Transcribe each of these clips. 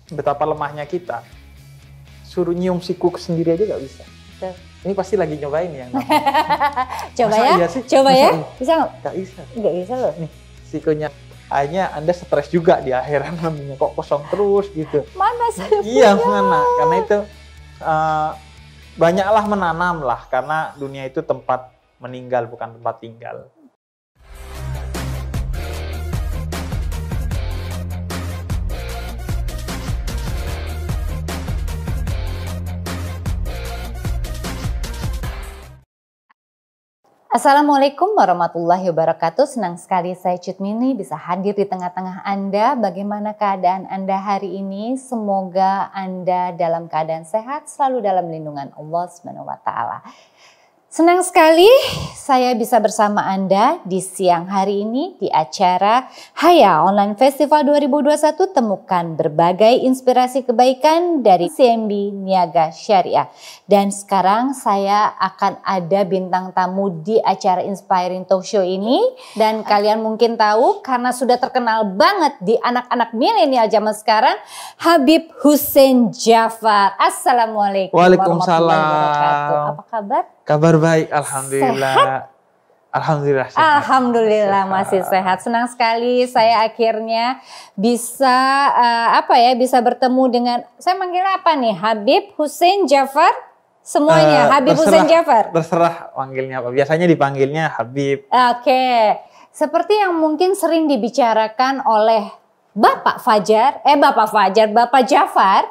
betapa lemahnya kita. Suruh nyium siku sendiri aja nggak bisa. Betul. Ini pasti lagi nyobain yang Coba masa ya, iya sih? coba Masa ya. iya? Bisa nggak? Nggak bisa. Nggak bisa loh. Nih, sikunya. Hanya Anda stres juga di akhiran namanya. Kok kosong terus gitu. Mana saya Iya, punya? mana? Karena itu banyaklah menanam lah. Karena dunia itu tempat meninggal, bukan tempat tinggal. Assalamualaikum warahmatullahi wabarakatuh. Senang sekali saya Cutmini bisa hadir di tengah-tengah Anda. Bagaimana keadaan Anda hari ini? Semoga Anda dalam keadaan sehat, selalu dalam lindungan Allah SWT. Senang sekali saya bisa bersama Anda di siang hari ini di acara Haya Online Festival 2021. Temukan berbagai inspirasi kebaikan dari CMB Niaga Syariah. Dan sekarang saya akan ada bintang tamu di acara Inspiring Talk Show ini. Dan kalian mungkin tahu karena sudah terkenal banget di anak-anak milenial zaman sekarang, Habib Hussein Jafar. Assalamualaikum warahmatullahi wabarakatuh. Apa kabar? Kabar baik, alhamdulillah. Sehat? Alhamdulillah sehat. Alhamdulillah masih sehat. Senang sekali saya akhirnya bisa bisa bertemu dengan, saya manggilnya apa nih? Habib Hussein Jafar? Semuanya Habib Hussein Jafar. Terserah panggilnya apa. Biasanya dipanggilnya Habib. Oke. Seperti yang mungkin sering dibicarakan oleh Bapak Jafar,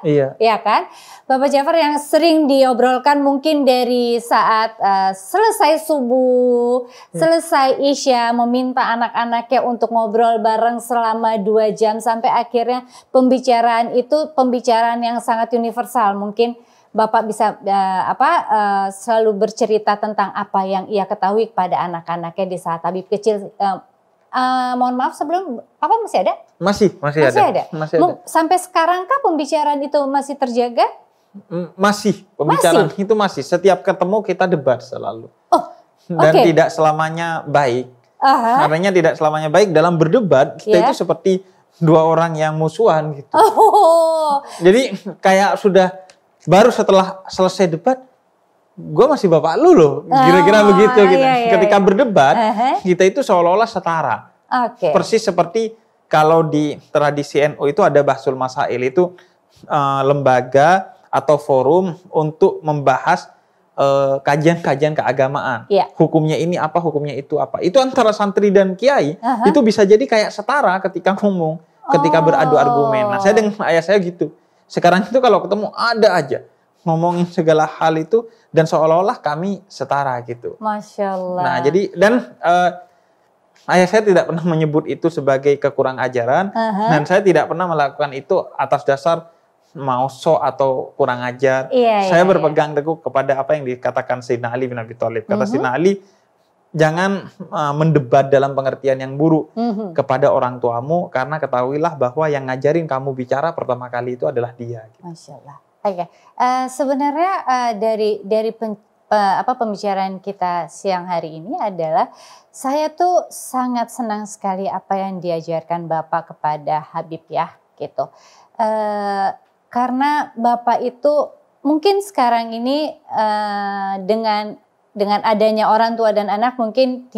Iya. Ya kan? Bapak Jafar yang sering diobrolkan mungkin dari saat selesai subuh, selesai isya, meminta anak-anaknya untuk ngobrol bareng selama 2 jam sampai akhirnya pembicaraan itu pembicaraan yang sangat universal. Mungkin Bapak bisa selalu bercerita tentang apa yang ia ketahui kepada anak-anaknya di saat Habib kecil. Mohon maaf sebelum, Papa masih ada? Masih ada. Sampai sekarang kah pembicaraan itu masih terjaga? Masih, pembicaraan itu masih. Setiap ketemu kita debat selalu. Dan tidak selamanya baik. Karena tidak selamanya baik dalam berdebat, kita itu seperti 2 orang yang musuhan gitu. Jadi kayak sudah, baru setelah selesai debat, gue masih bapak lu loh, kira-kira begitu gitu. Ketika berdebat, kita itu seolah-olah setara. Persis seperti kalau di tradisi NU itu ada Bahsul Masail, itu lembaga atau forum untuk membahas kajian-kajian keagamaan. Hukumnya ini apa, hukumnya itu apa. Itu antara santri dan kiai, itu bisa jadi kayak setara ketika ngomong, ketika beradu argumen. Nah, saya dengan ayah saya gitu. Sekarang itu kalau ketemu ada aja ngomongin segala hal itu dan seolah-olah kami setara gitu. Masya Allah. Nah, jadi dan ayah saya tidak pernah menyebut itu sebagai kekurang ajaran dan saya tidak pernah melakukan itu atas dasar mau sok atau kurang ajar. Saya berpegang teguh kepada apa yang dikatakan Sayyidina Ali bin Abi Thalib. Kata Sayyidina Ali, jangan mendebat dalam pengertian yang buruk kepada orang tuamu, karena ketahuilah bahwa yang ngajarin kamu bicara pertama kali itu adalah dia. Gitu. Masya Allah. Sebenarnya dari pembicaraan kita siang hari ini adalah saya tuh sangat senang sekali apa yang diajarkan Bapak kepada Habib ya gitu. Karena Bapak itu mungkin sekarang ini dengan adanya orang tua dan anak mungkin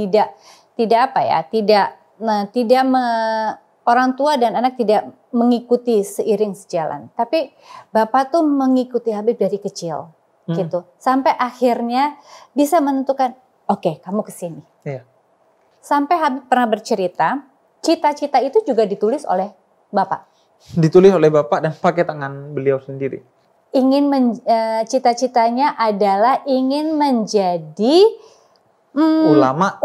orang tua dan anak tidak mengikuti seiring sejalan. Tapi Bapak tuh mengikuti Habib dari kecil gitu. Sampai akhirnya bisa menentukan, oke, kamu kesini. Sampai Habib pernah bercerita, cita-cita itu juga ditulis oleh Bapak. Ditulis oleh Bapak dan pakai tangan beliau sendiri. Cita-citanya adalah ingin menjadi ulama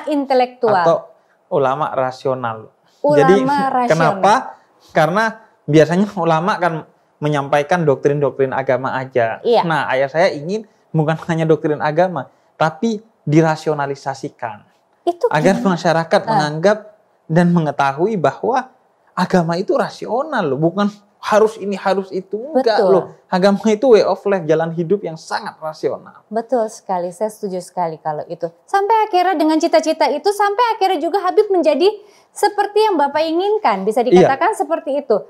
intelektual. Atau ulama rasional. Jadi kenapa? Karena biasanya ulama kan menyampaikan doktrin-doktrin agama aja. Nah, ayah saya ingin bukan hanya doktrin agama, tapi dirasionalisasikan. Agar masyarakat menganggap dan mengetahui bahwa agama itu rasional loh, bukan harus ini, harus itu. Enggak loh. Agama itu way of life, jalan hidup yang sangat rasional. Betul sekali, saya setuju sekali kalau itu. Sampai akhirnya dengan cita-cita itu, sampai akhirnya juga Habib menjadi seperti yang Bapak inginkan. Bisa dikatakan seperti itu.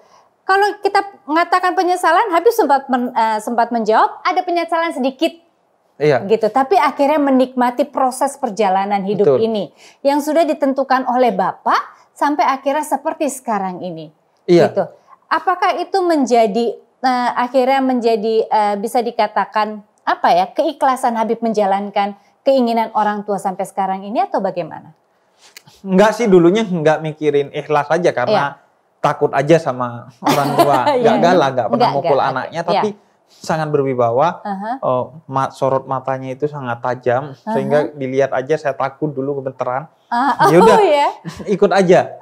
kalau kita mengatakan penyesalan, Habib sempat menjawab ada penyesalan sedikit. Iya. Gitu. Tapi akhirnya menikmati proses perjalanan hidup ini yang sudah ditentukan oleh Bapak sampai akhirnya seperti sekarang ini. Iya. Gitu. Apakah itu menjadi akhirnya menjadi bisa dikatakan apa ya, keikhlasan Habib menjalankan keinginan orang tua sampai sekarang ini atau bagaimana? Enggak sih, dulunya enggak mikirin ikhlas aja karena takut aja sama orang tua. Enggak galak, enggak pernah mukul anaknya, tapi sangat berwibawa, sorot matanya itu sangat tajam, sehingga dilihat aja saya takut dulu gemeteran. Yaudah, ikut aja.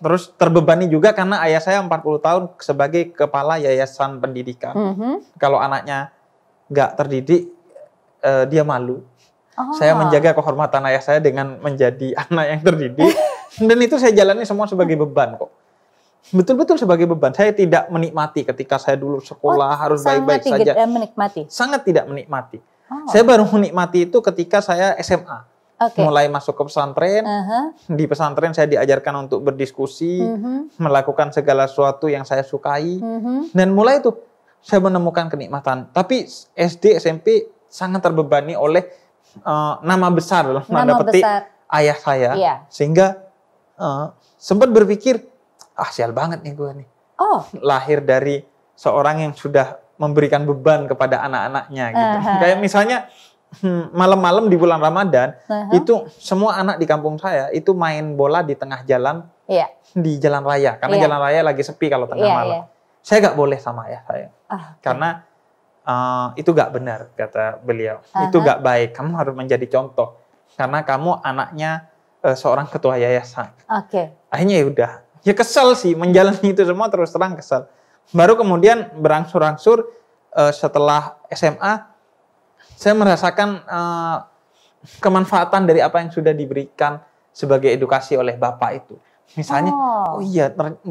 Terus terbebani juga karena ayah saya 40 tahun sebagai kepala yayasan pendidikan. Kalau anaknya nggak terdidik, dia malu. Saya menjaga kehormatan ayah saya dengan menjadi anak yang terdidik, dan itu saya jalani semua sebagai beban kok. Betul-betul sebagai beban. Saya tidak menikmati ketika saya dulu sekolah harus baik-baik saja. Sangat tidak menikmati. Saya baru menikmati itu ketika saya SMA. Mulai masuk ke pesantren. Di pesantren saya diajarkan untuk berdiskusi, melakukan segala sesuatu yang saya sukai. Dan mulai itu saya menemukan kenikmatan. Tapi SD, SMP sangat terbebani oleh nama besar, nada petik ayah saya. Sehingga sempat berpikir, sial banget nih gue nih. Lahir dari seorang yang sudah memberikan beban kepada anak-anaknya gitu. Kayak misalnya malam-malam di bulan Ramadan, itu semua anak di kampung saya itu main bola di tengah jalan, di jalan raya. Karena jalan raya lagi sepi kalau tengah malam. Saya gak boleh sama ayah saya. Karena itu gak benar, kata beliau. Itu gak baik, kamu harus menjadi contoh. Karena kamu anaknya seorang ketua yayasan. Akhirnya ya udah. Ya kesel sih, menjalani itu semua terus terang kesel. Baru kemudian berangsur-angsur setelah SMA, saya merasakan kemanfaatan dari apa yang sudah diberikan sebagai edukasi oleh Bapak itu. Misalnya,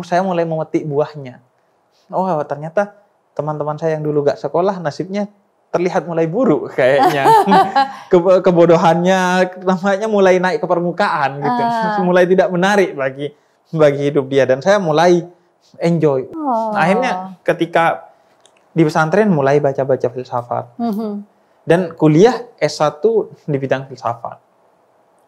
saya mulai memetik buahnya. Ternyata teman-teman saya yang dulu gak sekolah, nasibnya terlihat mulai buruk kayaknya. Kebodohannya namanya mulai naik ke permukaan gitu. Mulai tidak menarik bagi hidup dia, dan saya mulai enjoy. Akhirnya ketika di pesantren mulai baca-baca filsafat. Dan kuliah S1 di bidang filsafat.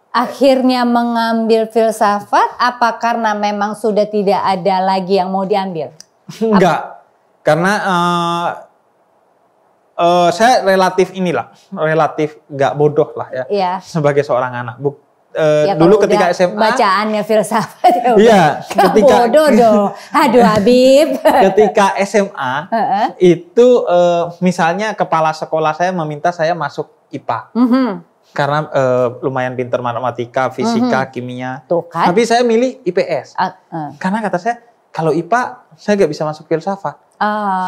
Akhirnya mengambil filsafat apa karena memang sudah tidak ada lagi yang mau diambil? Enggak. Karena saya relatif nggak bodoh lah ya. Sebagai seorang anak. Dulu ketika SMA bacaannya filsafat ketika bodoh dong. Aduh Habib. Ketika SMA itu misalnya kepala sekolah saya meminta saya masuk IPA. Karena lumayan pintar matematika, fisika, kimia. Tapi saya milih IPS. Karena kata saya kalau IPA saya nggak bisa masuk filsafat.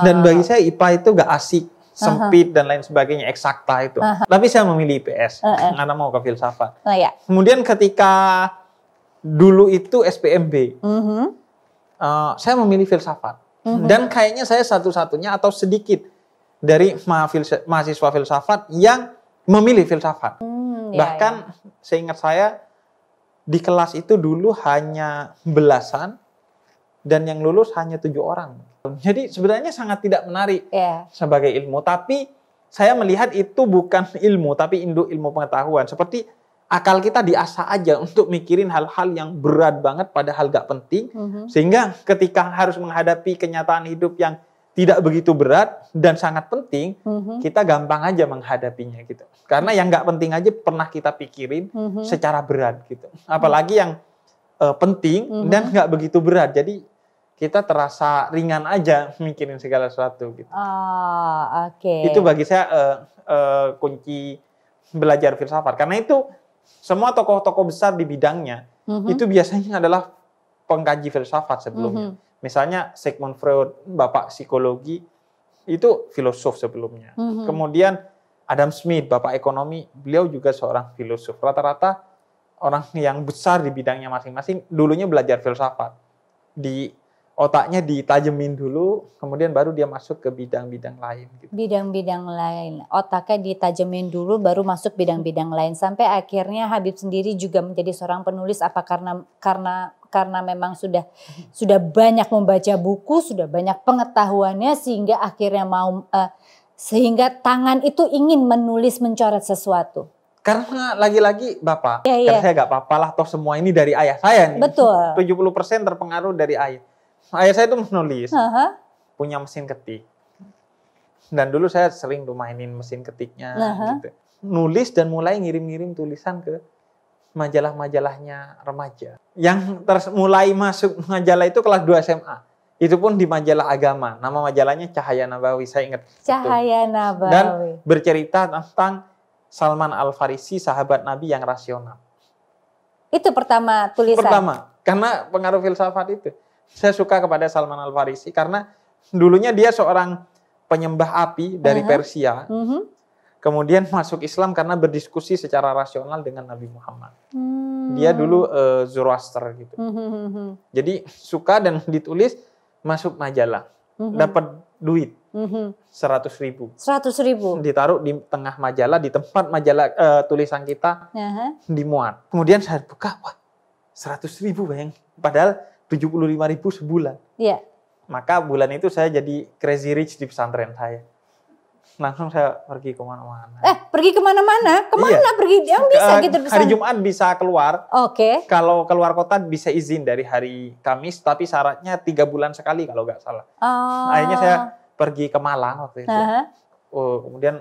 Dan bagi saya IPA itu nggak asik, sempit dan lain sebagainya, eksakta itu. Tapi saya memilih IPS karena mau ke filsafat. Kemudian ketika dulu itu SPMB, saya memilih filsafat. Dan kayaknya saya satu-satunya atau sedikit dari mahasiswa filsafat yang memilih filsafat. Bahkan seingat saya di kelas itu dulu hanya belasan dan yang lulus hanya 7 orang. Jadi sebenarnya sangat tidak menarik sebagai ilmu. Tapi saya melihat itu bukan ilmu, tapi induk ilmu pengetahuan. Seperti akal kita diasah aja untuk mikirin hal-hal yang berat banget padahal gak penting. Sehingga ketika harus menghadapi kenyataan hidup yang tidak begitu berat dan sangat penting, kita gampang aja menghadapinya gitu. Karena yang gak penting aja pernah kita pikirin secara berat gitu. Apalagi yang penting dan gak begitu berat. Jadi kita terasa ringan aja mikirin segala sesuatu gitu. Itu bagi saya kunci belajar filsafat. Karena itu semua tokoh-tokoh besar di bidangnya itu biasanya adalah pengkaji filsafat sebelumnya. Misalnya Sigmund Freud, bapak psikologi, itu filosof sebelumnya. Kemudian Adam Smith, bapak ekonomi, beliau juga seorang filosof. Rata-rata orang yang besar di bidangnya masing-masing dulunya belajar filsafat. Otaknya ditajemin dulu, kemudian baru dia masuk ke bidang-bidang lain. Gitu. Bidang-bidang lain, otaknya ditajemin dulu, baru masuk bidang-bidang lain. Sampai akhirnya Habib sendiri juga menjadi seorang penulis, apa karena karena memang sudah banyak membaca buku, sudah banyak pengetahuannya sehingga akhirnya sehingga tangan itu ingin menulis mencoret sesuatu. Karena lagi-lagi Bapak, karena saya gak apa-apa lah, toh semua ini dari ayah saya nih. Betul. 70% terpengaruh dari ayah. Ayah saya itu menulis, punya mesin ketik. Dan dulu saya sering tuh mainin mesin ketiknya gitu. Nulis dan mulai ngirim-ngirim tulisan ke majalah-majalahnya remaja. Yang mulai masuk majalah itu kelas 2 SMA. Itu pun di majalah agama. Nama majalahnya Cahaya Nabawi, saya ingat. Cahaya Nabawi. Dan bercerita tentang Salman Al-Farisi, sahabat Nabi yang rasional. Itu pertama tulisan? Pertama, karena pengaruh filsafat itu. Saya suka kepada Salman Al-Farisi karena dulunya dia seorang penyembah api dari Persia. Kemudian masuk Islam karena berdiskusi secara rasional dengan Nabi Muhammad. Dia dulu Zoroaster gitu. Jadi suka dan ditulis, masuk majalah. Dapat duit 100.000. 100.000. Ditaruh di tengah majalah, di tempat majalah tulisan kita dimuat. Kemudian saya buka, wah 100.000 bayang. Padahal 75.000 sebulan. Iya. Maka bulan itu saya jadi crazy rich di pesantren saya. Langsung saya pergi kemana-mana. Pergi kemana-mana? Kemana pergi? Yang bisa gitu. Hari Jumat bisa keluar. Oke. Kalau keluar kota bisa izin dari hari Kamis, tapi syaratnya 3 bulan sekali kalau nggak salah. Akhirnya saya pergi ke Malang waktu itu. Kemudian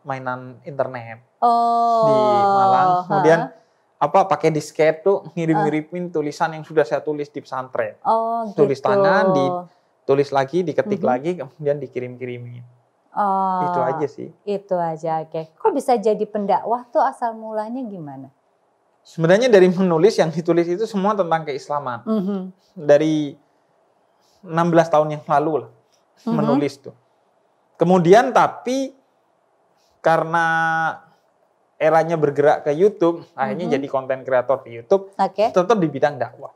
mainan internet di Malang. Kemudian pakai disket tuh ngirim-ngirimin tulisan yang sudah saya tulis di pesantren. Tulis tangan, ditulis lagi, diketik lagi, kemudian dikirim-kirimin. Itu aja sih. Itu aja, oke. Kok bisa jadi pendakwah tuh asal mulanya gimana? Sebenarnya dari menulis, yang ditulis itu semua tentang keislaman. Dari 16 tahun yang lalu lah menulis tuh. Kemudian tapi karena eranya bergerak ke YouTube, akhirnya jadi konten kreator di YouTube, tetap di bidang dakwah.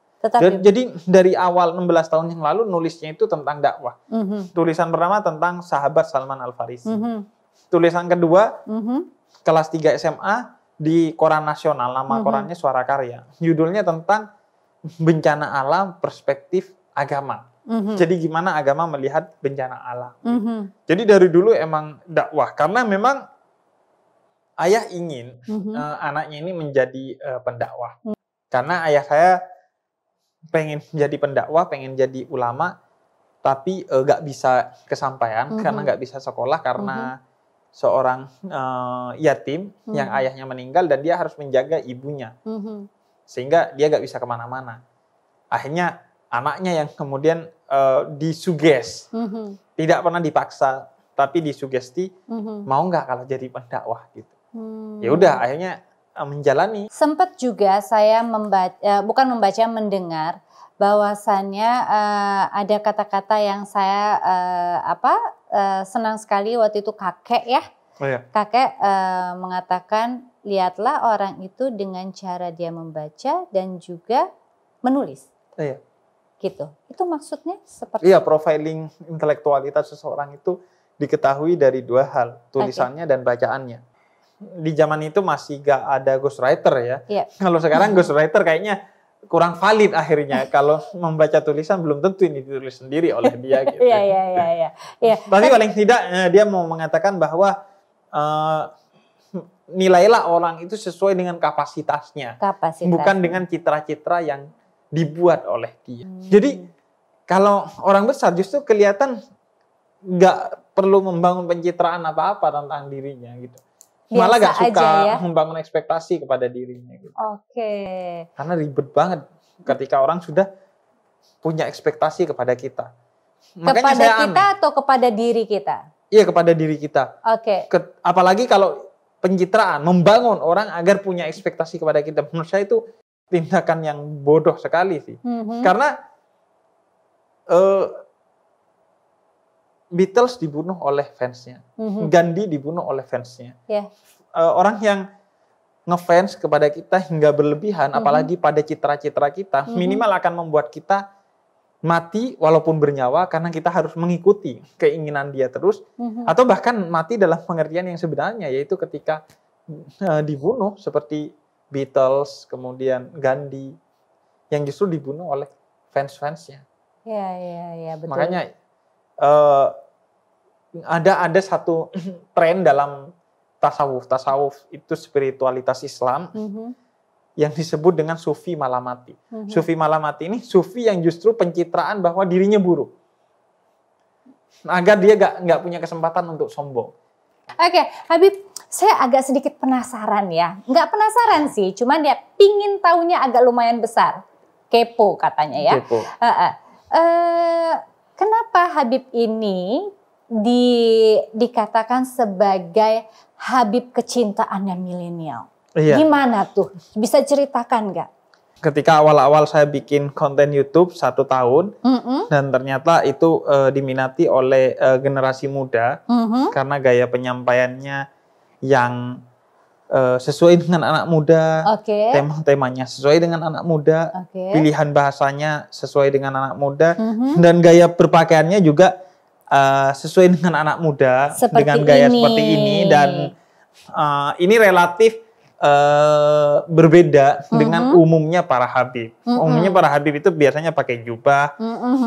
Jadi dari awal 16 tahun yang lalu nulisnya itu tentang dakwah. Tulisan pertama tentang sahabat Salman Al-Farisi. Tulisan kedua kelas 3 SMA di koran nasional, nama korannya Suara Karya. Judulnya tentang bencana alam perspektif agama. Jadi gimana agama melihat bencana alam. Jadi dari dulu emang dakwah karena memang ayah ingin anaknya ini menjadi pendakwah. Karena ayah saya pengen jadi pendakwah, pengen jadi ulama, tapi nggak bisa kesampaian karena nggak bisa sekolah karena seorang yatim yang ayahnya meninggal dan dia harus menjaga ibunya, sehingga dia nggak bisa kemana-mana. Akhirnya anaknya yang kemudian disuges, tidak pernah dipaksa, tapi disugesti, mau nggak kalau jadi pendakwah gitu. Ya udah, akhirnya menjalani. Sempat juga saya mendengar bahwasannya ada kata-kata yang saya senang sekali waktu itu kakek ya. Kakek mengatakan, lihatlah orang itu dengan cara dia membaca dan juga menulis. Gitu. Itu maksudnya seperti profiling intelektualitas seseorang itu diketahui dari 2 hal, tulisannya dan bacaannya. Di zaman itu masih gak ada ghostwriter ya. Kalau sekarang ghostwriter kayaknya kurang valid akhirnya. Kalau membaca tulisan belum tentu ini ditulis sendiri oleh dia gitu. Tapi paling tidak dia mau mengatakan bahwa nilailah orang itu sesuai dengan kapasitasnya. Bukan dengan citra-citra yang dibuat oleh dia. Jadi kalau orang besar justru kelihatan gak perlu membangun pencitraan apa-apa tentang dirinya gitu. Malah gak suka membangun ekspektasi kepada dirinya. Gitu. Karena ribet banget ketika orang sudah punya ekspektasi kepada kita. Makanya kepada kita atau kepada diri kita? Iya, kepada diri kita. Apalagi kalau pencitraan, membangun orang agar punya ekspektasi kepada kita. Menurut saya itu tindakan yang bodoh sekali sih. Karena Beatles dibunuh oleh fansnya, Gandhi dibunuh oleh fansnya. Orang yang ngefans kepada kita hingga berlebihan, apalagi pada citra-citra kita, minimal akan membuat kita mati walaupun bernyawa karena kita harus mengikuti keinginan dia terus, atau bahkan mati dalam pengertian yang sebenarnya, yaitu ketika dibunuh seperti Beatles, kemudian Gandhi, yang justru dibunuh oleh fans-fansnya. Iya, betul. Makanya ada satu tren dalam tasawuf itu spiritualitas Islam yang disebut dengan sufi malamati. Sufi malamati ini sufi yang justru pencitraan bahwa dirinya buruk, agar dia nggak punya kesempatan untuk sombong. Oke, Habib, saya agak sedikit penasaran ya. Nggak penasaran sih, cuman ya pingin taunya agak lumayan besar. Kepo katanya ya. Kepo. Kenapa Habib ini dikatakan sebagai Habib kecintaannya milenial? Iya. Gimana tuh? Bisa ceritakan nggak? Ketika awal-awal saya bikin konten YouTube 1 tahun, dan ternyata itu diminati oleh generasi muda, karena gaya penyampaiannya yang sesuai dengan anak muda, tema-temanya sesuai dengan anak muda, pilihan bahasanya sesuai dengan anak muda, dan gaya berpakaiannya juga sesuai dengan anak muda, dengan gaya seperti ini, dan ini relatif berbeda dengan umumnya para habib. Umumnya para habib itu biasanya pakai jubah,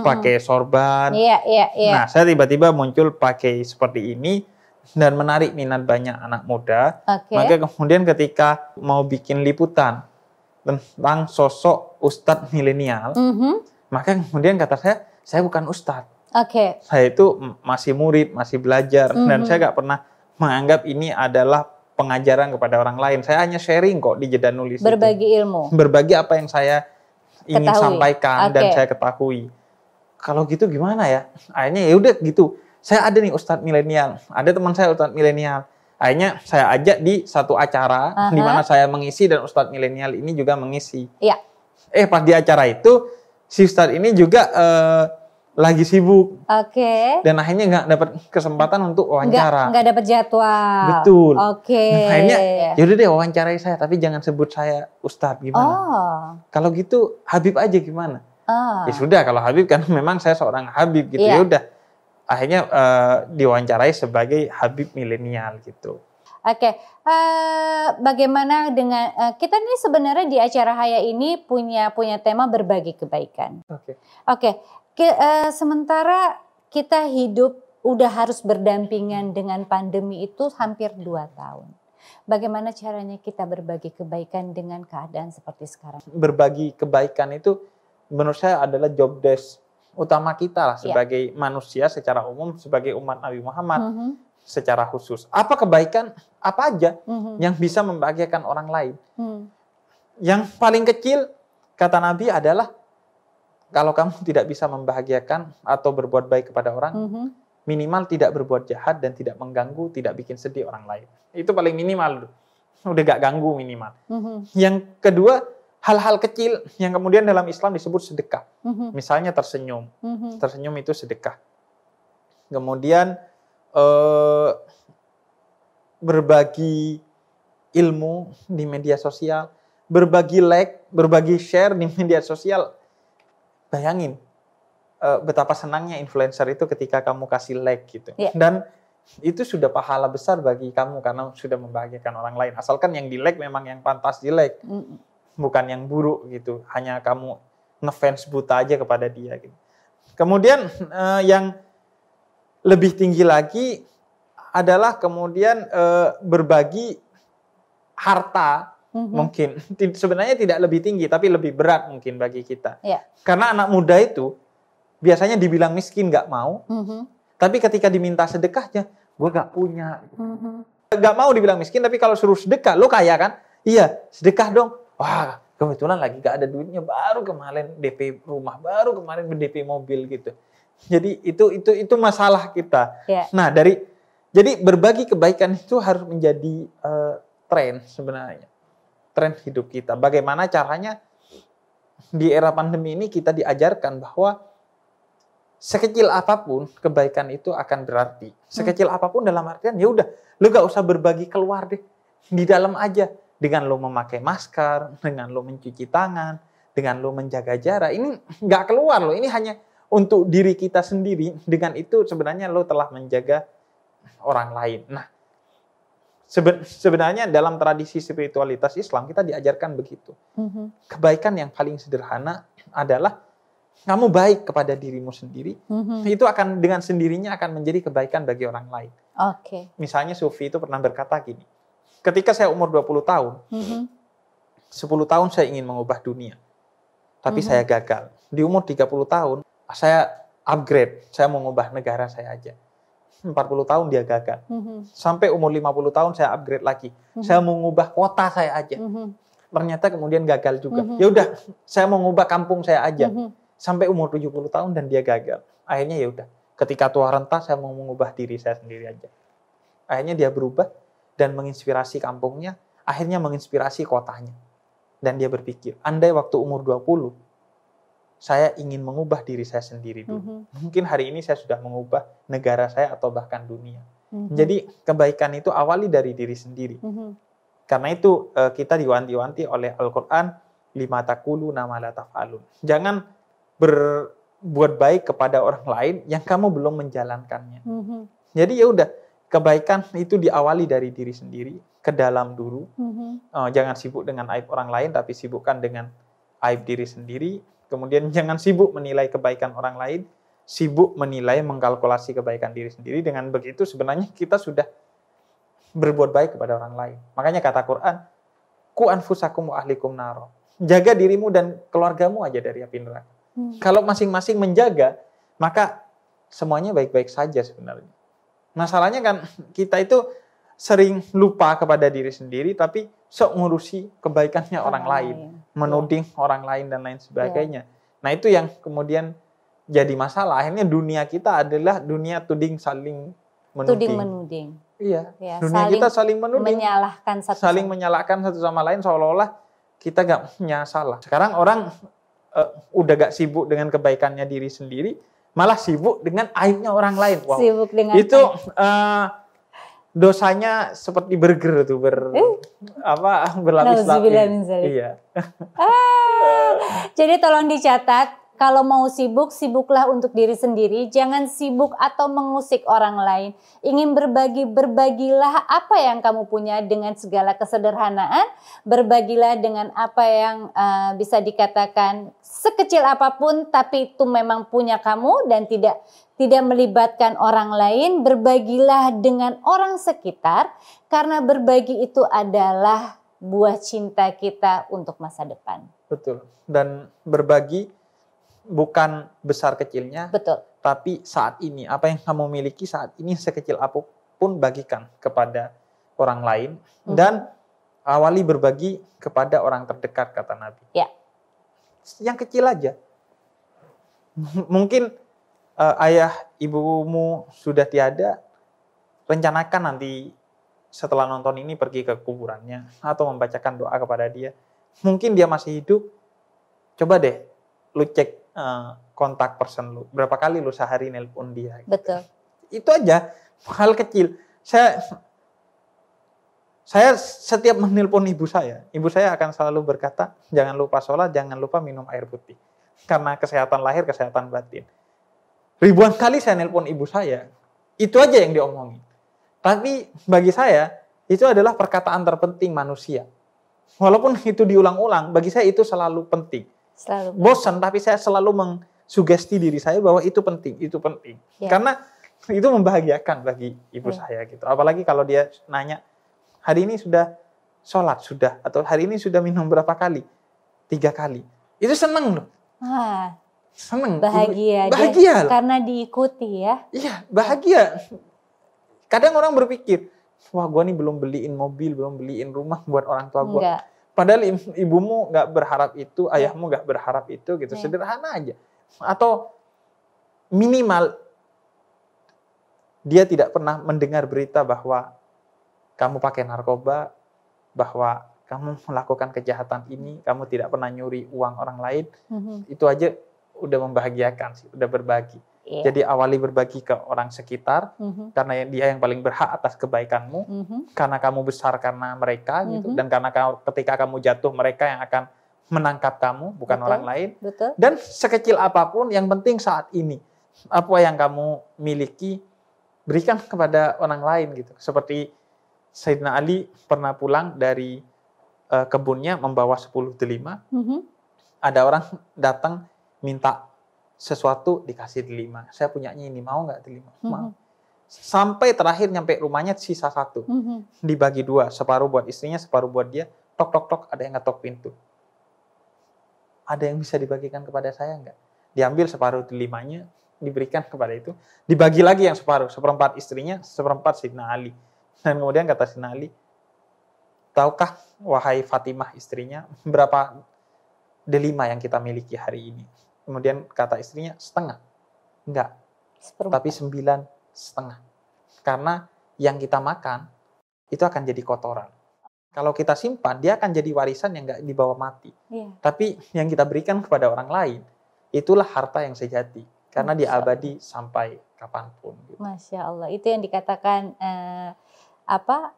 pakai sorban. Nah, saya tiba-tiba muncul pakai seperti ini dan menarik minat banyak anak muda. Maka kemudian ketika mau bikin liputan tentang sosok ustadz milenial, maka kemudian kata saya bukan ustadz. Saya itu masih murid, masih belajar, dan saya nggak pernah menganggap ini adalah pengajaran kepada orang lain. Saya hanya sharing kok di jeda nulis. Berbagi ilmu. Berbagi apa yang saya ingin sampaikan dan saya ketahui. Kalau gitu gimana ya? Akhirnya ya udah gitu. Saya ada nih ustadz milenial, ada teman saya ustadz milenial. Akhirnya saya ajak di satu acara di mana saya mengisi dan ustadz milenial ini juga mengisi. Pas di acara itu si ustadz ini juga lagi sibuk, dan akhirnya nggak dapat kesempatan untuk wawancara. Nggak dapat jadwal. Betul. Nah, akhirnya yaudah deh wawancarai saya, tapi jangan sebut saya ustadz, gimana? Kalau gitu Habib aja gimana? Ya sudah, kalau Habib kan memang saya seorang Habib gitu, ya udah. Akhirnya diwawancarai sebagai Habib milenial gitu. Bagaimana dengan kita nih sebenarnya di acara Haya ini punya tema berbagi kebaikan. Sementara kita hidup udah harus berdampingan dengan pandemi itu hampir 2 tahun. Bagaimana caranya kita berbagi kebaikan dengan keadaan seperti sekarang? Berbagi kebaikan itu menurut saya adalah job desk utama kita lah sebagai manusia secara umum, sebagai umat Nabi Muhammad secara khusus. Apa kebaikan apa aja yang bisa membahagiakan orang lain? Yang paling kecil kata Nabi adalah kalau kamu tidak bisa membahagiakan atau berbuat baik kepada orang, minimal tidak berbuat jahat dan tidak mengganggu, tidak bikin sedih orang lain. Itu paling minimal. Udah gak ganggu minimal. Yang kedua, hal-hal kecil yang kemudian dalam Islam disebut sedekah. Misalnya tersenyum. Tersenyum itu sedekah. Kemudian berbagi ilmu di media sosial, berbagi like, berbagi share di media sosial. Bayangin betapa senangnya influencer itu ketika kamu kasih like gitu. Dan itu sudah pahala besar bagi kamu karena sudah membahagiakan orang lain. Asalkan yang di like memang yang pantas di like, bukan yang buruk gitu. Hanya kamu ngefans buta aja kepada dia gitu. Kemudian yang lebih tinggi lagi adalah kemudian berbagi harta. Mungkin sebenarnya tidak lebih tinggi tapi lebih berat mungkin bagi kita. Karena anak muda itu biasanya dibilang miskin nggak mau, tapi ketika diminta sedekahnya gue nggak punya. Nggak mau dibilang miskin, tapi kalau suruh sedekah, lo kaya kan? Iya, sedekah dong. Wah, kebetulan lagi nggak ada duitnya, baru kemarin DP rumah, baru kemarin DP mobil gitu. Jadi itu masalah kita. Nah jadi berbagi kebaikan itu harus menjadi tren sebenarnya. Tren hidup kita. Bagaimana caranya di era pandemi ini kita diajarkan bahwa sekecil apapun kebaikan itu akan berarti. Sekecil apapun dalam artian ya udah, lu gak usah berbagi keluar deh. Di dalam aja. Dengan lu memakai masker, dengan lu mencuci tangan, dengan lu menjaga jarak. Ini gak keluar loh. Ini hanya untuk diri kita sendiri. Dengan itu sebenarnya lu telah menjaga orang lain. Nah, Sebenarnya dalam tradisi spiritualitas Islam kita diajarkan begitu. Kebaikan yang paling sederhana adalah kamu baik kepada dirimu sendiri. Itu akan dengan sendirinya akan menjadi kebaikan bagi orang lain. Misalnya Sufi itu pernah berkata gini, ketika saya umur 20 tahun, 10 tahun saya ingin mengubah dunia. Tapi saya gagal. Di umur 30 tahun, saya upgrade. Saya mau mengubah negara saya aja. 40 tahun dia gagal. Sampai umur 50 tahun saya upgrade lagi. Saya mau mengubah kota saya aja. Ternyata kemudian gagal juga. Ya udah, saya mau mengubah kampung saya aja. Sampai umur 70 tahun dan dia gagal. Akhirnya ya udah, ketika tua renta saya mau mengubah diri saya sendiri aja. Akhirnya dia berubah dan menginspirasi kampungnya, akhirnya menginspirasi kotanya. Dan dia berpikir, andai waktu umur 20 saya ingin mengubah diri saya sendiri dulu. Mungkin hari ini saya sudah mengubah negara saya atau bahkan dunia. Jadi kebaikan itu awali dari diri sendiri. Karena itu kita diwanti-wanti oleh Al-Quran, lima taquluna ma la taf'alun. Jangan berbuat baik kepada orang lain yang kamu belum menjalankannya. Jadi ya udah, kebaikan itu diawali dari diri sendiri, ke dalam dulu. Jangan sibuk dengan aib orang lain, tapi sibukkan dengan aib diri sendiri. Kemudian jangan sibuk menilai kebaikan orang lain, sibuk menilai, mengkalkulasi kebaikan diri sendiri. Dengan begitu sebenarnya kita sudah berbuat baik kepada orang lain. Makanya kata Quran, ku anfusakum wa ahlikum naro. Jaga dirimu dan keluargamu aja dari api neraka. Kalau masing-masing menjaga, maka semuanya baik-baik saja sebenarnya. Masalahnya kan kita itu sering lupa kepada diri sendiri, tapi sok ngurusi kebaikannya orang lain, menuding orang lain dan lain sebagainya. Nah itu yang kemudian jadi masalah. Akhirnya dunia kita adalah dunia tuding saling menuding. Iya. Dunia kita saling menuding, menyalahkan satu sama lain seolah-olah kita gak punya salah. Sekarang orang udah gak sibuk dengan kebaikannya diri sendiri, malah sibuk dengan aibnya orang lain. Wow. Sibuk dengan itu dosanya seperti burger tuh berlapis-lapis. Iya. Jadi tolong dicatat, kalau mau sibuk, sibuklah untuk diri sendiri. Jangan sibuk atau mengusik orang lain. Ingin berbagi, berbagilah apa yang kamu punya dengan segala kesederhanaan. Berbagilah dengan apa yang bisa dikatakan sekecil apapun, tapi itu memang punya kamu dan tidak melibatkan orang lain. Berbagilah dengan orang sekitar, karena berbagi itu adalah buah cinta kita untuk masa depan. Betul. Dan berbagi bukan besar kecilnya, tapi saat ini apa yang kamu miliki saat ini sekecil apapun bagikan kepada orang lain dan awali berbagi kepada orang terdekat, kata Nabi. Yang kecil aja. Mungkin ayah ibumu sudah tiada, rencanakan nanti setelah nonton ini pergi ke kuburannya atau membacakan doa kepada dia. Mungkin dia masih hidup, coba deh lu cek kontak person lu. Berapa kali lu sehari nelpon dia. Betul. Itu aja, hal kecil. Saya setiap menelpon ibu saya akan selalu berkata, jangan lupa sholat, jangan lupa minum air putih. Karena kesehatan lahir, kesehatan batin. Ribuan kali saya nelpon ibu saya, itu aja yang diomongin. Tapi bagi saya, itu adalah perkataan terpenting manusia. Walaupun itu diulang-ulang, bagi saya itu selalu penting. Bosan, tapi saya selalu mengsugesti diri saya bahwa itu penting. Karena itu membahagiakan bagi ibu saya gitu. Apalagi kalau dia nanya, hari ini sudah sholat, sudah, atau hari ini sudah minum berapa kali? 3 kali. Itu seneng loh. Seneng. Bahagia. Karena diikuti ya. Iya, bahagia. Kadang orang berpikir, wah gue nih belum beliin mobil, belum beliin rumah buat orang tua gue. Padahal ibumu nggak berharap itu, ayahmu nggak berharap itu, gitu. Sederhana aja. Atau minimal dia tidak pernah mendengar berita bahwa kamu pakai narkoba, bahwa kamu melakukan kejahatan ini, kamu tidak pernah nyuri uang orang lain. Itu aja udah membahagiakan sih, udah berbagi. Jadi awali berbagi ke orang sekitar, karena dia yang paling berhak atas kebaikanmu, karena kamu besar karena mereka, gitu, dan karena ketika kamu jatuh mereka yang akan menangkap kamu, bukan orang lain. Dan sekecil apapun, yang penting saat ini apa yang kamu miliki berikan kepada orang lain, gitu. Seperti Sayyidina Ali pernah pulang dari kebunnya membawa 10 delima. Ada orang datang minta sesuatu, dikasih delima. Saya punyanya ini, mau nggak delima? Mau. Sampai terakhir nyampe rumahnya sisa 1. Dibagi 2, separuh buat istrinya, separuh buat dia. Tok tok tok, ada yang ngetok pintu. Ada yang bisa dibagikan kepada saya nggak? Diambil separuh delimanya, diberikan kepada itu. Dibagi lagi yang separuh, seperempat istrinya, seperempat Sayyidina Ali. Dan kemudian kata Sayyidina Ali, tahukah wahai Fatimah istrinya, berapa delima yang kita miliki hari ini? Kemudian kata istrinya, setengah. Enggak, tapi 9,5. Karena yang kita makan, itu akan jadi kotoran. Kalau kita simpan, dia akan jadi warisan yang nggak dibawa mati. Tapi yang kita berikan kepada orang lain, itulah harta yang sejati. Karena dia abadi sampai kapanpun. Gitu. Masya Allah, itu yang dikatakan apa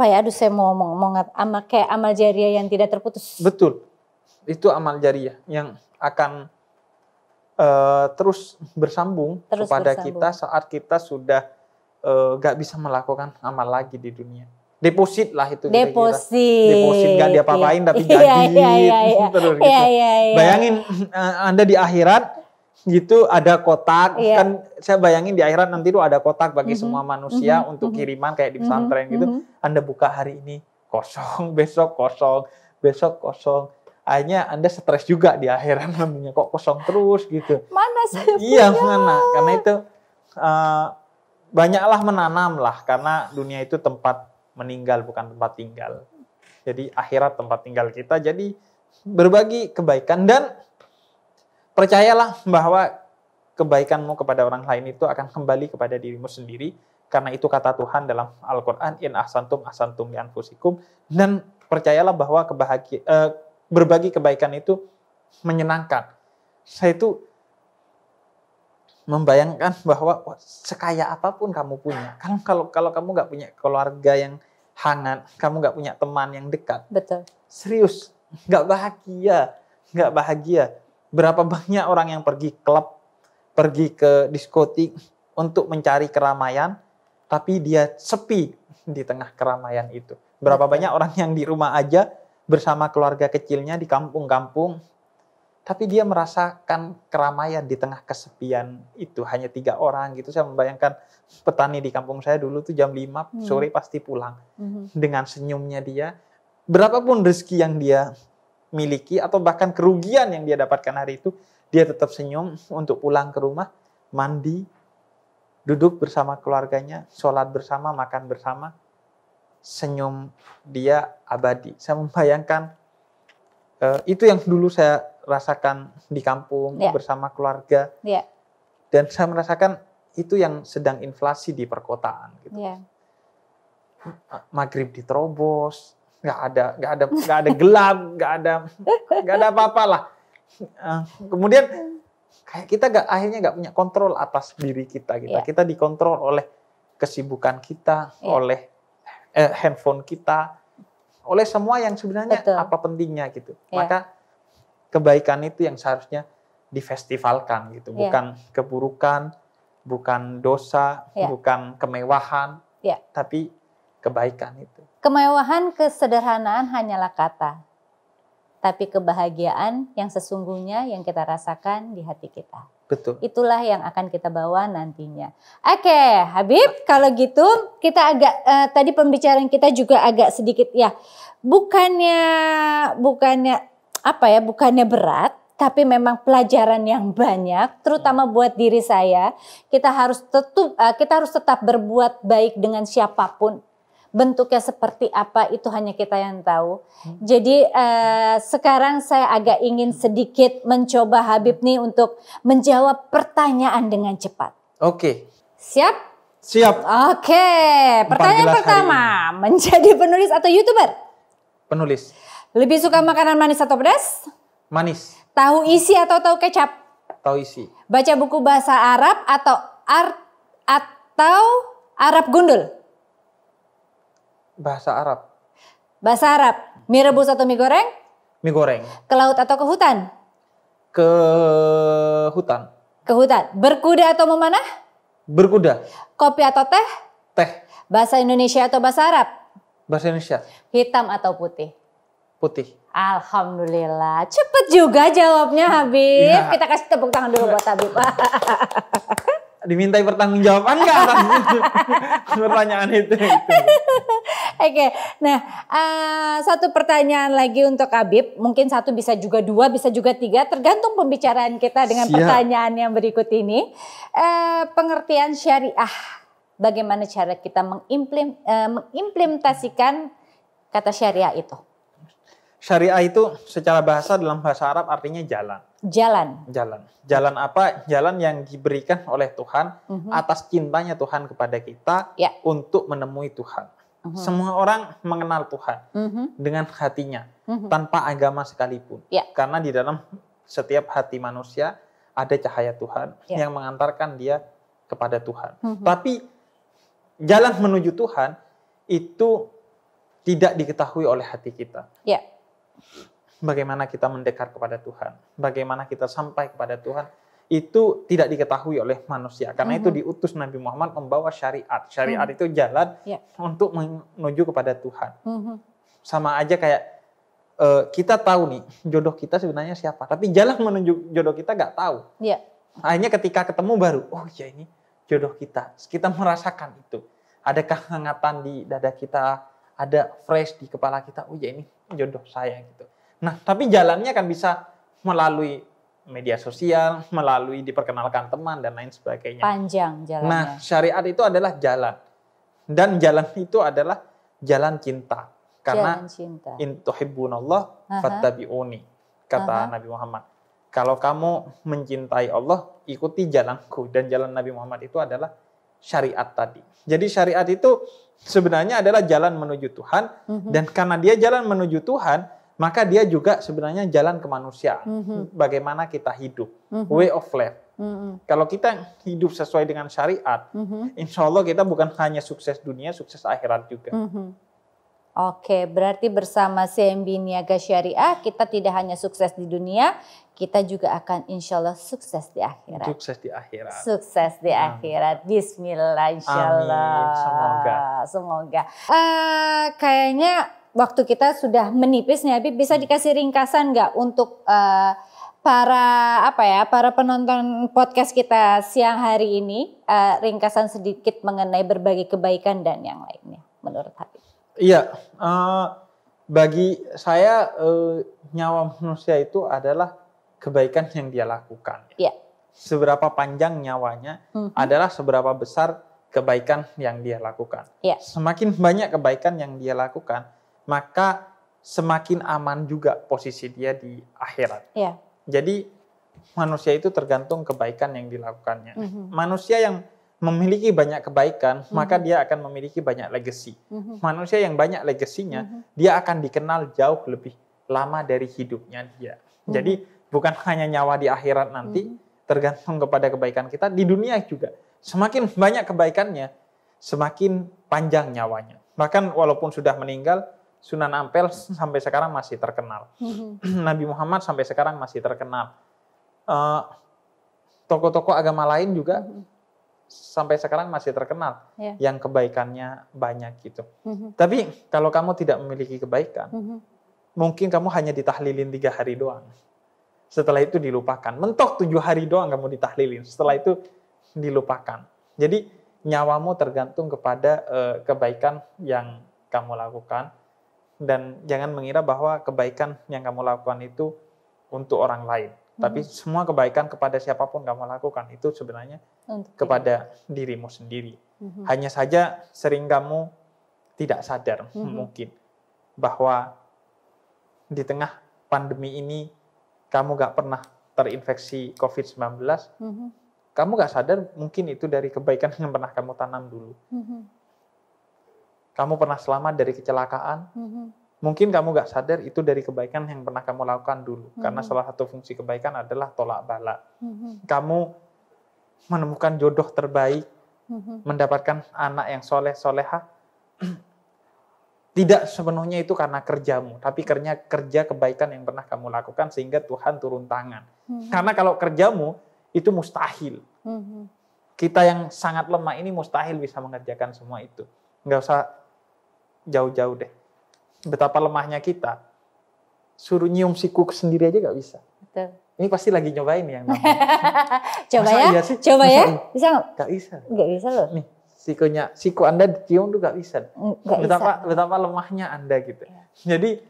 ya? Aduh, saya mau ngomong kayak amal jariah yang tidak terputus. Betul, itu amal jariah yang akan terus bersambung kepada kita saat kita sudah gak bisa melakukan amal lagi di dunia. Deposit lah itu. Deposit gak diapa-apain tapi gaji terus gitu. Bayangin Anda di akhirat gitu ada kotak, kan saya bayangin di akhirat nanti tuh ada kotak bagi semua manusia untuk kiriman kayak di pesantren gitu. Anda buka hari ini kosong, besok kosong, besok kosong. Akhirnya Anda stres juga di akhirat, namanya kok kosong terus gitu. Mana saya punya? Iya, mana? Karena itu banyaklah menanam lah, karena dunia itu tempat meninggal bukan tempat tinggal. Jadi akhirat tempat tinggal kita. Jadi berbagi kebaikan dan percayalah bahwa kebaikanmu kepada orang lain itu akan kembali kepada dirimu sendiri. Karena itu kata Tuhan dalam Al-Quran, in ahsantum ahsantum li anfusikum. Dan percayalah bahwa berbagi kebaikan itu menyenangkan. Saya itu membayangkan bahwa sekaya apapun kamu punya, kalau kamu nggak punya keluarga yang hangat, kamu nggak punya teman yang dekat, betul, serius nggak bahagia. Berapa banyak orang yang pergi klub, pergi ke diskotik untuk mencari keramaian, tapi dia sepi di tengah keramaian itu. Berapa banyak orang yang di rumah aja bersama keluarga kecilnya di kampung-kampung, tapi dia merasakan keramaian di tengah kesepian itu, hanya 3 orang gitu. Saya membayangkan petani di kampung saya dulu tuh jam 5 sore pasti pulang. Dengan senyumnya dia, berapapun rezeki yang dia miliki atau bahkan kerugian yang dia dapatkan hari itu, dia tetap senyum untuk pulang ke rumah, mandi, duduk bersama keluarganya, sholat bersama, makan bersama. Senyum dia abadi. Saya membayangkan itu yang dulu saya rasakan di kampung bersama keluarga. Dan saya merasakan itu yang sedang inflasi di perkotaan. Gitu. Maghrib diterobos, nggak ada gelap, nggak ada apa-apa lah. Kemudian kayak kita akhirnya nggak punya kontrol atas diri kita. Kita dikontrol oleh kesibukan kita, oleh handphone kita, oleh semua yang sebenarnya apa pentingnya gitu. Maka kebaikan itu yang seharusnya difestivalkan gitu, bukan keburukan, bukan dosa, bukan kemewahan, tapi kebaikan itu. Kemewahan, kesederhanaan hanyalah kata, tapi kebahagiaan yang sesungguhnya yang kita rasakan di hati kita. Betul. Itulah yang akan kita bawa nantinya. Oke, Habib, kalau gitu kita agak tadi pembicaraan kita juga agak sedikit bukannya berat, tapi memang pelajaran yang banyak, terutama buat diri saya. Kita harus tetap berbuat baik dengan siapapun. Bentuknya seperti apa itu hanya kita yang tahu. Jadi sekarang saya agak ingin sedikit mencoba Habib nih untuk menjawab pertanyaan dengan cepat. Oke. Siap? Siap. Oke. Pertanyaan pertama, menjadi penulis atau YouTuber? Penulis. Lebih suka makanan manis atau pedas? Manis. Tahu isi atau tahu kecap? Tahu isi. Baca buku bahasa Arab atau Arab gundul? Bahasa Arab. Bahasa Arab. Mie rebus atau mie goreng? Mie goreng. Ke laut atau ke hutan? Ke hutan. Ke hutan. Berkuda atau memanah? Berkuda. Kopi atau teh? Teh. Bahasa Indonesia atau bahasa Arab? Bahasa Indonesia. Hitam atau putih? Putih. Alhamdulillah, cepet juga jawabnya Habib. Ya. Kita kasih tepuk tangan dulu buat Habib. Dimintai pertanggungjawaban nggak atas pertanyaan itu? Oke, nah satu pertanyaan lagi untuk Habib. Mungkin satu bisa juga dua, bisa juga tiga, tergantung pembicaraan kita dengan pertanyaan yang berikut ini. Pengertian syariah, bagaimana cara kita mengimplementasikan kata syariah itu? Syariah itu secara bahasa dalam bahasa Arab artinya jalan. Jalan. Jalan. Jalan apa? Jalan yang diberikan oleh Tuhan atas cintanya Tuhan kepada kita untuk menemui Tuhan. Semua orang mengenal Tuhan dengan hatinya tanpa agama sekalipun. Karena di dalam setiap hati manusia ada cahaya Tuhan yang mengantarkan dia kepada Tuhan. Tapi jalan menuju Tuhan itu tidak diketahui oleh hati kita. Bagaimana kita mendekat kepada Tuhan, bagaimana kita sampai kepada Tuhan, itu tidak diketahui oleh manusia. Karena itu diutus Nabi Muhammad membawa syariat. Syariat itu jalan untuk menuju kepada Tuhan. Sama aja kayak kita tahu nih jodoh kita sebenarnya siapa, tapi jalan menuju jodoh kita nggak tahu. Akhirnya ketika ketemu baru, oh ya ini jodoh kita. Kita merasakan itu. Ada kehangatan di dada kita, ada fresh di kepala kita. Oh ya ini jodoh saya gitu. Nah, tapi jalannya kan bisa melalui media sosial, melalui diperkenalkan teman dan lain sebagainya. Panjang jalannya. Nah, syariat itu adalah jalan. Dan jalan itu adalah jalan cinta. Karena in tuhibbunallah fattabi'uni, kata Nabi Muhammad. Kalau kamu mencintai Allah, ikuti jalanku. Dan jalan Nabi Muhammad itu adalah syariat tadi. Jadi syariat itu sebenarnya adalah jalan menuju Tuhan. Dan karena dia jalan menuju Tuhan, maka dia juga sebenarnya jalan kemanusiaan. Bagaimana kita hidup. Way of life. Kalau kita hidup sesuai dengan syariat, insya Allah kita bukan hanya sukses dunia, sukses akhirat juga. Oke, berarti bersama CMB Niaga Syariah, kita tidak hanya sukses di dunia, kita juga akan insya Allah sukses di akhirat. Sukses di akhirat. Sukses di akhirat. Bismillah, insya Allah. Amin, semoga. Kayaknya waktu kita sudah menipis nih Habib, bisa dikasih ringkasan nggak untuk para penonton podcast kita siang hari ini, ringkasan sedikit mengenai berbagai kebaikan dan yang lainnya menurut Habib? Iya, bagi saya nyawa manusia itu adalah kebaikan yang dia lakukan. Seberapa panjang nyawanya adalah seberapa besar kebaikan yang dia lakukan. Semakin banyak kebaikan yang dia lakukan, maka semakin aman juga posisi dia di akhirat. Jadi manusia itu tergantung kebaikan yang dilakukannya. Manusia yang memiliki banyak kebaikan, maka dia akan memiliki banyak legacy. Manusia yang banyak legasinya, dia akan dikenal jauh lebih lama dari hidupnya dia. Jadi bukan hanya nyawa di akhirat nanti, tergantung kepada kebaikan kita, di dunia juga. Semakin banyak kebaikannya, semakin panjang nyawanya. Bahkan walaupun sudah meninggal, Sunan Ampel sampai sekarang masih terkenal. Nabi Muhammad sampai sekarang masih terkenal. Tokoh-tokoh agama lain juga sampai sekarang masih terkenal. Yang kebaikannya banyak gitu. Tapi kalau kamu tidak memiliki kebaikan, mungkin kamu hanya ditahlilin 3 hari doang. Setelah itu dilupakan. Mentok 7 hari doang kamu ditahlilin. Setelah itu dilupakan. Jadi nyawamu tergantung kepada kebaikan yang kamu lakukan. Dan jangan mengira bahwa kebaikan yang kamu lakukan itu untuk orang lain. Tapi semua kebaikan kepada siapapun kamu lakukan itu sebenarnya kepada dirimu sendiri. Hanya saja sering kamu tidak sadar mungkin bahwa di tengah pandemi ini kamu gak pernah terinfeksi COVID-19. Kamu gak sadar mungkin itu dari kebaikan yang pernah kamu tanam dulu. Kamu pernah selamat dari kecelakaan, mungkin kamu gak sadar itu dari kebaikan yang pernah kamu lakukan dulu. Karena salah satu fungsi kebaikan adalah tolak bala. Kamu menemukan jodoh terbaik, mendapatkan anak yang soleh-soleha, tidak sepenuhnya itu karena kerjamu, tapi karena kerja kebaikan yang pernah kamu lakukan sehingga Tuhan turun tangan. Karena kalau kerjamu, itu mustahil. kita yang sangat lemah ini mustahil bisa mengerjakan semua itu. Nggak usah jauh-jauh deh. Betapa lemahnya kita. Suruh nyium siku sendiri aja nggak bisa. Betul. Ini pasti lagi nyobain yang namanya. Coba ya, iya sih? Coba ya. Bisa nggak? Nggak bisa. Nggak bisa loh. Nih, siku Anda dicium tuh nggak bisa. Betapa lemahnya Anda gitu. Ya. Jadi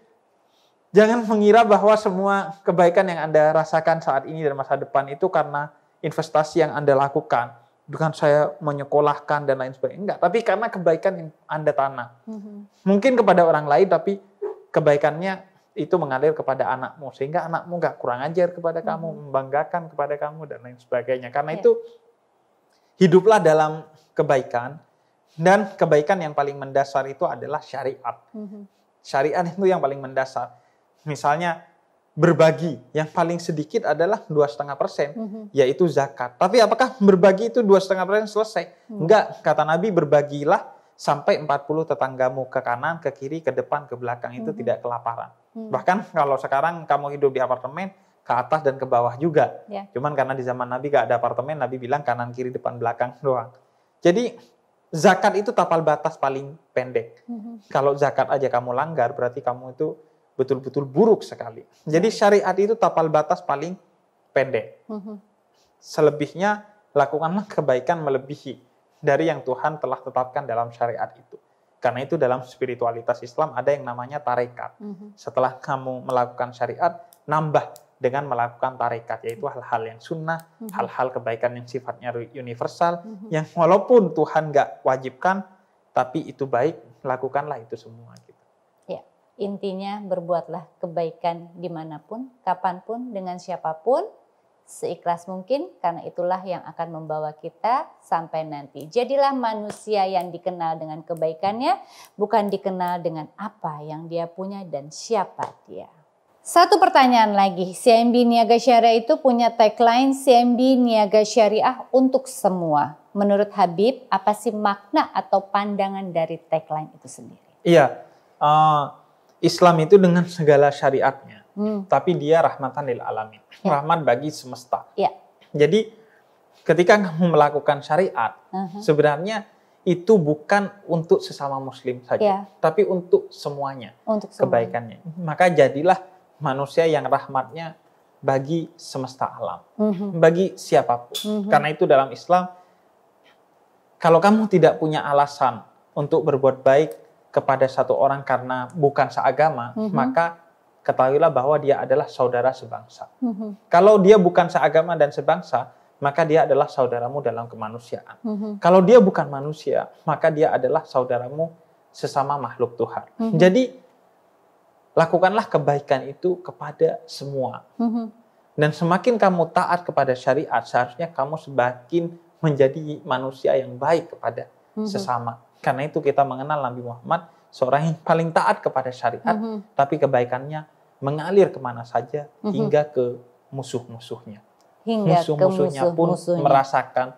jangan mengira bahwa semua kebaikan yang Anda rasakan saat ini dan masa depan itu karena investasi yang Anda lakukan. Bukan saya menyekolahkan dan lain sebagainya. Enggak, tapi karena kebaikan yang Anda tanam. Mungkin kepada orang lain, tapi kebaikannya itu mengalir kepada anakmu. Sehingga anakmu nggak kurang ajar kepada kamu, membanggakan kepada kamu, dan lain sebagainya. Karena itu, hiduplah dalam kebaikan. Dan kebaikan yang paling mendasar itu adalah syariat. Syariat itu yang paling mendasar. Misalnya, berbagi yang paling sedikit adalah 2,5%, yaitu zakat. Tapi apakah berbagi itu 2,5% selesai? Enggak, kata Nabi, berbagilah sampai 40 tetanggamu, ke kanan, ke kiri, ke depan, ke belakang, itu tidak kelaparan. Bahkan kalau sekarang kamu hidup di apartemen, ke atas dan ke bawah juga. Cuman karena di zaman Nabi gak ada apartemen, Nabi bilang kanan, kiri, depan, belakang doang. Jadi zakat itu tapal batas paling pendek. Kalau zakat aja kamu langgar, berarti kamu itu betul-betul buruk sekali. Jadi syariat itu tapal batas paling pendek. Selebihnya lakukanlah kebaikan melebihi dari yang Tuhan telah tetapkan dalam syariat itu. Karena itu dalam spiritualitas Islam ada yang namanya tarekat. Setelah kamu melakukan syariat, nambah dengan melakukan tarekat, yaitu hal-hal yang sunnah, hal-hal kebaikan yang sifatnya universal, yang walaupun Tuhan nggak wajibkan, tapi itu baik, lakukanlah itu semua. Intinya berbuatlah kebaikan dimanapun, kapanpun, dengan siapapun, seikhlas mungkin, karena itulah yang akan membawa kita sampai nanti. Jadilah manusia yang dikenal dengan kebaikannya, bukan dikenal dengan apa yang dia punya dan siapa dia. Satu pertanyaan lagi, CIMB Niaga Syariah itu punya tagline CIMB Niaga Syariah untuk semua. Menurut Habib, apa sih makna atau pandangan dari tagline itu sendiri? Iya, Islam itu dengan segala syariatnya, tapi dia rahmatan lil alamin, rahmat bagi semesta. Jadi ketika kamu melakukan syariat, sebenarnya itu bukan untuk sesama muslim saja, tapi untuk semuanya, kebaikannya. Maka jadilah manusia yang rahmatnya bagi semesta alam, bagi siapapun. Karena itu dalam Islam, kalau kamu tidak punya alasan untuk berbuat baik kepada satu orang karena bukan seagama, maka ketahuilah bahwa dia adalah saudara sebangsa. Kalau dia bukan seagama dan sebangsa, maka dia adalah saudaramu dalam kemanusiaan. Kalau dia bukan manusia, maka dia adalah saudaramu sesama makhluk Tuhan. Jadi, lakukanlah kebaikan itu kepada semua. Dan semakin kamu taat kepada syariat, seharusnya kamu semakin menjadi manusia yang baik kepada sesama. Karena itu kita mengenal Nabi Muhammad, seorang yang paling taat kepada syariat, tapi kebaikannya mengalir kemana saja, hingga ke musuh-musuhnya. Musuh-musuhnya pun merasakan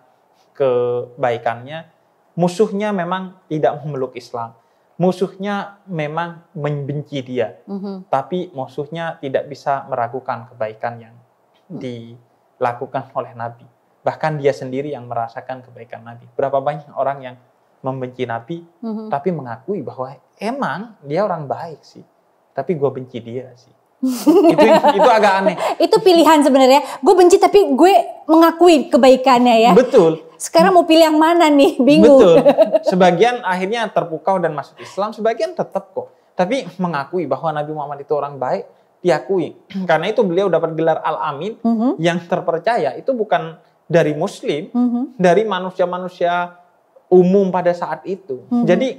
kebaikannya. Musuhnya memang tidak memeluk Islam. Musuhnya memang membenci dia. Tapi musuhnya tidak bisa meragukan kebaikan yang dilakukan oleh Nabi. Bahkan dia sendiri yang merasakan kebaikan Nabi. Berapa banyak orang yang membenci Nabi, tapi mengakui bahwa emang dia orang baik sih, tapi gue benci dia sih. itu agak aneh. Itu pilihan sebenarnya. Gue benci tapi gue mengakui kebaikannya ya. Betul. Sekarang mau pilih yang mana nih? Bingung. Betul. Sebagian akhirnya terpukau dan masuk Islam, sebagian tetap kok. Tapi mengakui bahwa Nabi Muhammad itu orang baik, diakui. Karena itu beliau dapat gelar Al-Amin, yang terpercaya itu bukan dari Muslim, dari manusia-manusia umum pada saat itu. Jadi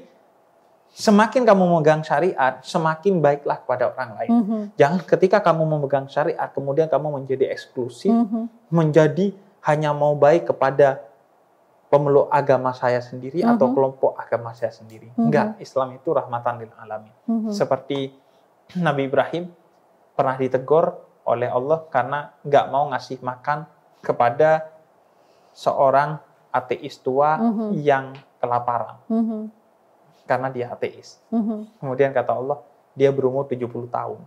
semakin kamu memegang syariat, semakin baiklah kepada orang lain. Jangan ketika kamu memegang syariat, kemudian kamu menjadi eksklusif, menjadi hanya mau baik kepada pemeluk agama saya sendiri atau kelompok agama saya sendiri. Enggak, Islam itu rahmatan lil alamin. Seperti Nabi Ibrahim pernah ditegur oleh Allah karena enggak mau ngasih makan kepada seorang ateis tua yang kelaparan. Karena dia ateis. Kemudian kata Allah, dia berumur 70 tahun.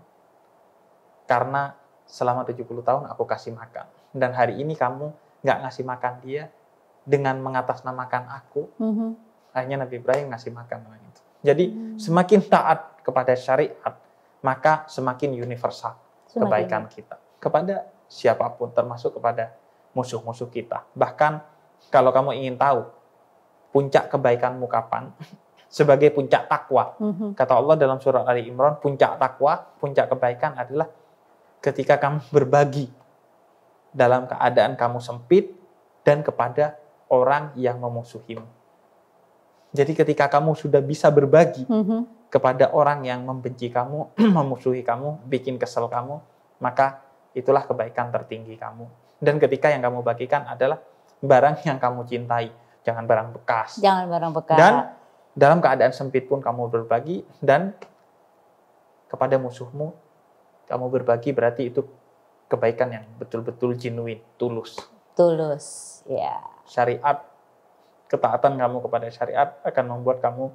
Karena selama 70 tahun aku kasih makan. Dan hari ini kamu nggak ngasih makan dia, dengan mengatasnamakan aku, akhirnya Nabi Ibrahim ngasih makan orang itu. Jadi semakin taat kepada syariat, maka semakin universal kebaikan kita kepada siapapun, termasuk kepada musuh-musuh kita. Bahkan kalau kamu ingin tahu puncak kebaikanmu kapan, sebagai puncak takwa. Kata Allah dalam surat Ali Imran, puncak takwa, puncak kebaikan adalah ketika kamu berbagi dalam keadaan kamu sempit dan kepada orang yang memusuhimu. Jadi ketika kamu sudah bisa berbagi kepada orang yang membenci kamu, memusuhi kamu, bikin kesel kamu, maka itulah kebaikan tertinggi kamu. Dan ketika yang kamu bagikan adalah barang yang kamu cintai, jangan barang bekas. Jangan barang bekas. Dan dalam keadaan sempit pun kamu berbagi, dan kepada musuhmu kamu berbagi, berarti itu kebaikan yang betul-betul genuine, tulus. Tulus, ya. Syariat, ketaatan kamu kepada syariat akan membuat kamu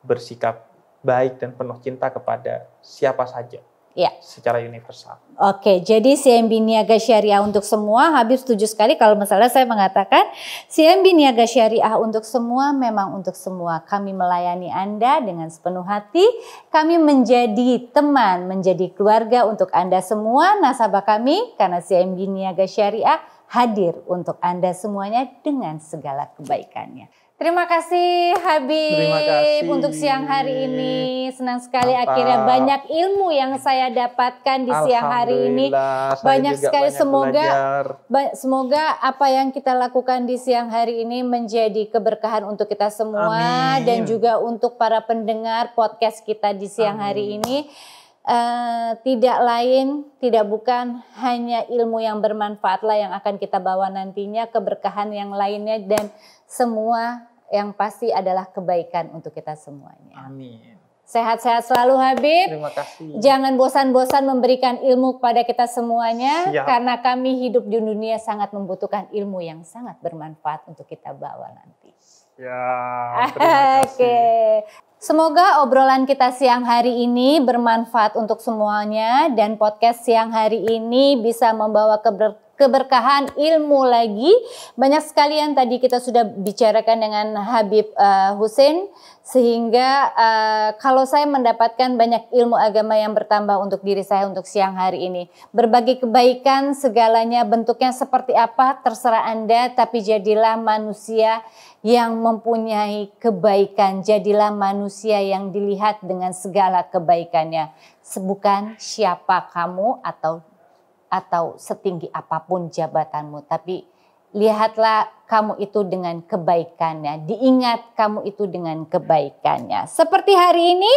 bersikap baik dan penuh cinta kepada siapa saja. Ya. Secara universal. Oke, jadi CMB Niaga Syariah untuk semua. Habib setuju sekali kalau misalnya saya mengatakan CMB Niaga Syariah untuk semua, memang untuk semua. Kami melayani Anda dengan sepenuh hati. Kami menjadi teman, menjadi keluarga untuk Anda semua, nasabah kami, karena CMB Niaga Syariah hadir untuk Anda semuanya dengan segala kebaikannya. Terima kasih Habib untuk siang hari ini. Senang sekali akhirnya banyak ilmu yang saya dapatkan di siang hari ini. Banyak sekali, semoga apa yang kita lakukan di siang hari ini menjadi keberkahan untuk kita semua. Amin. Dan juga untuk para pendengar podcast kita di siang hari ini. Tidak bukan hanya ilmu yang bermanfaatlah yang akan kita bawa nantinya, keberkahan yang lainnya, dan semua yang pasti adalah kebaikan untuk kita semuanya. Amin. Sehat-sehat selalu Habib. Terima kasih. Jangan bosan-bosan memberikan ilmu kepada kita semuanya. Siap. Karena kami hidup di dunia sangat membutuhkan ilmu yang sangat bermanfaat untuk kita bawa nanti. Ya, terima kasih. Oke. Semoga obrolan kita siang hari ini bermanfaat untuk semuanya, dan podcast siang hari ini bisa membawa keberkahan ilmu lagi. Banyak sekali yang tadi kita sudah bicarakan dengan Habib Hussein, sehingga kalau saya mendapatkan banyak ilmu agama yang bertambah untuk diri saya untuk siang hari ini. Berbagi kebaikan segalanya bentuknya seperti apa terserah Anda, tapi jadilah manusia yang mempunyai kebaikan, jadilah manusia yang dilihat dengan segala kebaikannya. Bukan siapa kamu atau setinggi apapun jabatanmu, tapi lihatlah kamu itu dengan kebaikannya, diingat kamu itu dengan kebaikannya. Seperti hari ini,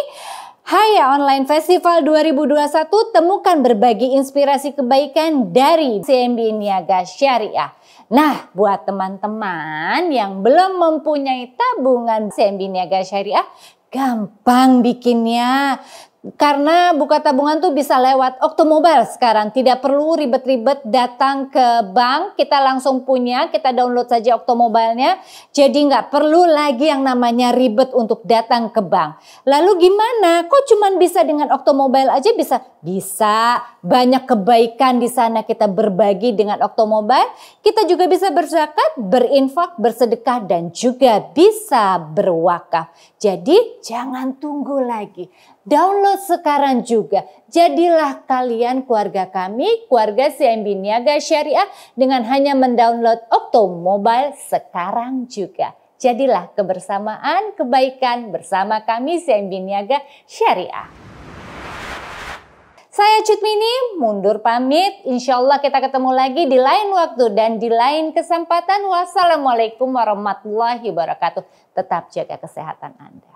Haya Online Festival 2021, temukan berbagi inspirasi kebaikan dari CMB Niaga Syariah. Nah, buat teman-teman yang belum mempunyai tabungan CMB Niaga Syariah, gampang bikinnya. Karena buka tabungan tuh bisa lewat Oktomobile sekarang. Tidak perlu ribet-ribet datang ke bank. Kita langsung punya, kita download saja Oktomobile-nya. Jadi nggak perlu lagi yang namanya ribet untuk datang ke bank. Lalu gimana? Kok cuman bisa dengan Oktomobile aja bisa? Bisa. Banyak kebaikan di sana kita berbagi dengan Oktomobile. Kita juga bisa berzakat, berinfak, bersedekah, dan juga bisa berwakaf. Jadi jangan tunggu lagi. Download sekarang juga. Jadilah kalian keluarga kami, keluarga CMB Niaga Syariah, dengan hanya mendownload Oktomobile sekarang juga. Jadilah kebersamaan kebaikan bersama kami CMB Niaga Syariah. Saya Cutmini mundur pamit. Insya Allah kita ketemu lagi di lain waktu dan di lain kesempatan. Wassalamualaikum warahmatullahi wabarakatuh. Tetap jaga kesehatan Anda.